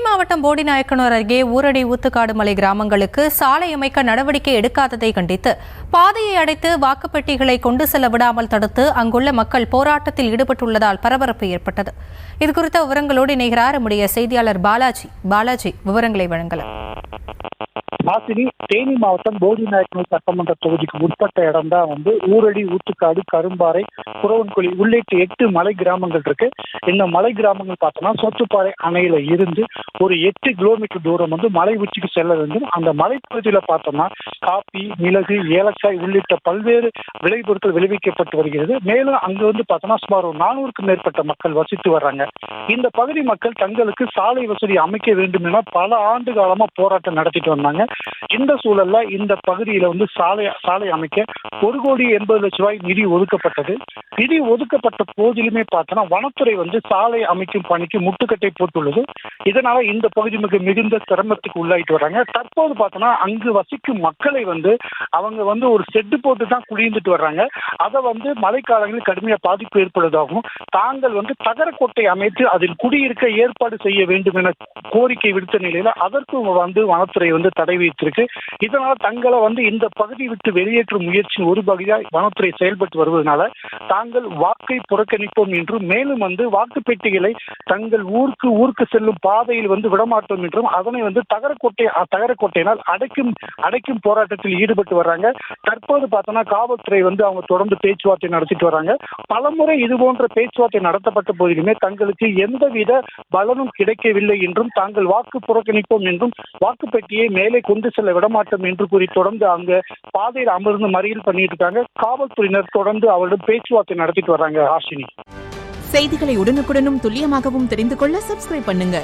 மாவட்டம் போடிநாயக்கனூர் அருகே ஊரடி ஊத்துக்காடு மலை கிராமங்களுக்கு சாலை அமைக்க நடவடிக்கை எடுக்காததை கண்டித்து பாதையை அடைத்து வாக்குப்பெட்டிகளை கொண்டு செல்ல விடாமல் தடுத்து அங்குள்ள மக்கள் போராட்டத்தில் ஈடுபட்டுள்ளதால் பரபரப்பு ஏற்பட்டது. இதுகுறித்த விவரங்களோடு இணைகிறார் நம்முடைய செய்தியாளர் பாலாஜி விவரங்களை வழங்கலாம். தேனி மாவட்டம் போடிநாயக்கனூர் சட்டமன்ற தொகுதிக்கு உட்பட்ட இடம் தான் ஊரடி ஊத்துக்காடு கரும்பாறை குறவன்குழி உள்ளிட்ட 8 மலை கிராமங்கள் இருக்கு. இந்த மலை கிராமங்கள் பார்த்தோம்னா சோத்துப்பாறை அணையில இருந்து ஒரு 8 கிலோமீட்டர் தூரம் மலை உச்சிக்கு செல்ல வேண்டும். அந்த மலைப்பகுதியில பார்த்தோம்னா காப்பி, மிளகு, ஏலக்காய் உள்ளிட்ட பல்வேறு விளைபொருட்கள் விளைவிக்கப்பட்டு வருகிறது. மேலும் அங்கு பார்த்தோம்னா சுமார் 400க்கும் மேற்பட்ட மக்கள் வசித்து வர்றாங்க. இந்த பகுதி மக்கள் தங்களுக்கு சாலை வசதி அமைக்க வேண்டும் என பல ஆண்டு காலமா போராட்டம் நடத்திட்டு வந்தாங்க. இந்த சூழல்ல இந்த பகுதியில சாலை அமைக்க 1,80,00,000 ரூபாய் நிதி ஒதுக்கப்பட்டது. நிதி ஒதுக்கப்பட்ட போதிலுமே பார்த்தோன்னா வனத்துறை சாலை அமைக்கும் பணிக்கு முட்டுக்கட்டை போட்டுள்ளது. இதனால இந்த பகுதி மிகுந்த சிரமத்துக்கு உள்ளாயிட்டு வர்றாங்க. தற்போது பார்த்தோன்னா அங்கு வசிக்கும் மக்களை அவங்க ஒரு செட்டு போட்டு தான் குடியிருந்துட்டு வர்றாங்க. அதை மழைக்காலங்களில் கடுமையாக பாதிப்பு ஏற்படுவதாகவும் தாங்கள் தகரக்கோட்டை அமைத்து அதில் குடியிருக்க ஏற்பாடு செய்ய வேண்டும் என கோரிக்கை விடுத்த நிலையில அதற்கும் வனத்துறை தடை வைத்திருக்கு. இதனால தங்களை இந்த பகுதி விட்டு வெளியேற்றும் முயற்சியின் ஒரு பகுதியாக வனத்துறை செயல்பட்டு வருவதனால தாங்கள் வாக்கை புறக்கணிப்போம் என்றும் மேலும் வாக்குப்பெட்டிகளை தங்கள் ஊருக்கு செல்லும் பாதையில் விடமாட்டோம் என்றும் அதனை தகரக்கோட்டையினால் அடைக்கும் போராட்டத்தில் ஈடுபட்டு வர்றாங்க. தற்போது பார்த்தோம்னா காவல்துறை அவங்க தொடர்ந்து பேச்சுவார்த்தை நடத்திட்டு வர்றாங்க. பலமுறை இது போன்ற பேச்சுவார்த்தை நடத்தப்பட்ட போதிலுமே தங்களுக்கு எந்தவித பலனும் கிடைக்கவில்லை என்றும் தாங்கள் வாக்கு புறக்கணிப்போம் என்றும் வாக்குப்பெட்டியை மேலே கொண்டு செல்ல விடமாட்டோம் என்று கூறி தொடர்ந்து அங்க பாதையில் அமர்ந்து மறியல் பண்ணிட்டு இருக்காங்க. காவல்துறையினர் தொடர்ந்து அவரிடம் பேச்சுவார்த்தை நடத்திட்டு வர்றாங்க. ஆஷினி, செய்திகளை உடனுக்குடனும் துல்லியமாகவும் தெரிந்து கொள்ள சப்ஸ்கிரைப் பண்ணுங்க.